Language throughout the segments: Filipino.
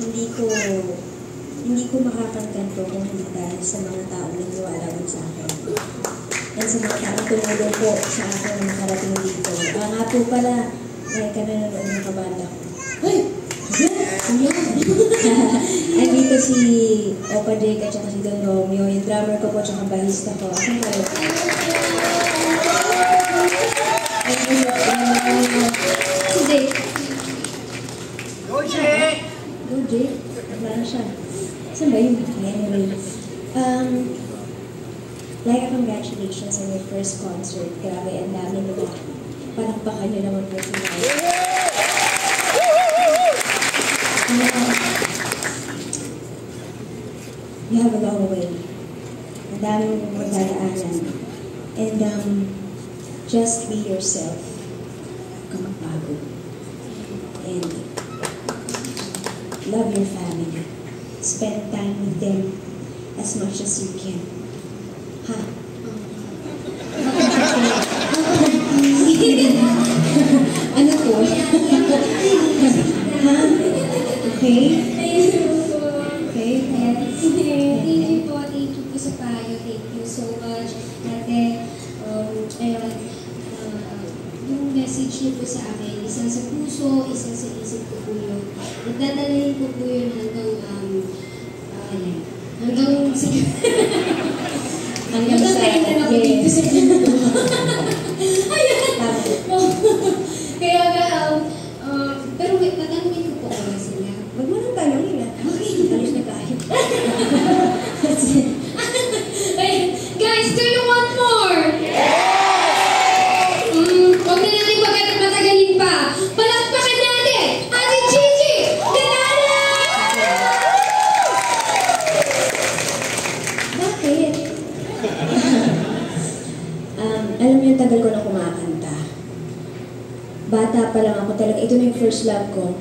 hindi ko makakanta kung hindi dahil sa mga taong nagwala sa akin. At sa mga taong tumulong po sa akin na nakarating dito. Nga po pala, may kananonood ng kabanda ko. Ay! Andito si Opa Jake at saka si Don Romeo, yung drummer ko po at saka bahista ko. Akong kayo. Si Jake. Go Jake! Go Jake. Wala na siya. Saan ba yun? Anyway. Like, congratulations on your first concert. Grabe, ang dami nila. Palakpakan nyo naman po sila. You have a long way. Ang daming magdadaanan. And just be yourself. Huwag ka magbago. And love your family. Spend time with them as much as you can. Ha? Ano po? Ha? Okay? Okay? Thank you po sa payo. Thank you so much. Ate, yung message niyo po sa akin, isang sa puso, isang sa isip ko po yun. Nagdadalahin ko po yun hanggang sa kailan ako dito sa mundo. Ayan! Kaya pero tatanungin ko po kayo sila. Wag mo nang tanongin na. Okay, alis na tayo. Guys, do you want more? Huwag na natin matagalin pa. Palakpakan natin! Ate Gigi! Ganala! Bakit? Alam niyo, tagal ko na kumakanta. Bata pa lang ako talaga. Ito na yung first love ko.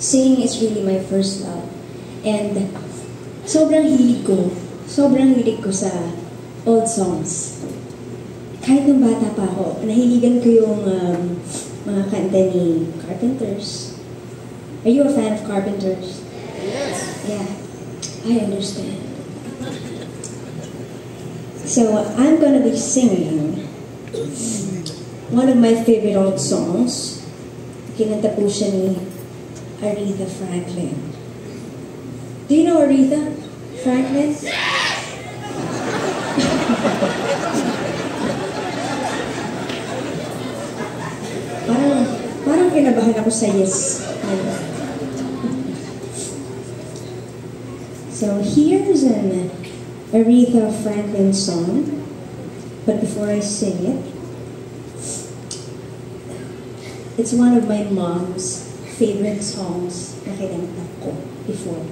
Singing is really my first love. And sobrang hilig ko sa old songs. Kahit nung bata pa ako, nahiligan ko yung mga kanta ni Carpenters. Are you a fan of Carpenters? Yes! Yeah, I understand. So, I'm gonna be singing one of my favorite old songs. Kinanta po siya ni Aretha Franklin. Do you know Aretha Franklin? Parang kinabahan ako sa yes. So here's an Aretha Franklin song. But before I sing it, it's one of my mom's favorite songs na kinanta ko before.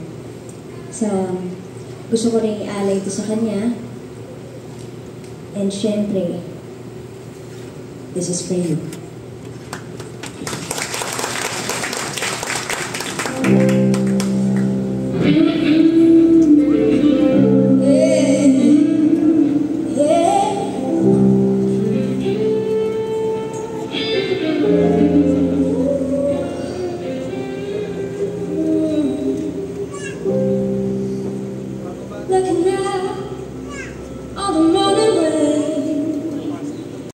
So, gusto ko rin i-alay ito sa kanya. And syempre, this is for you.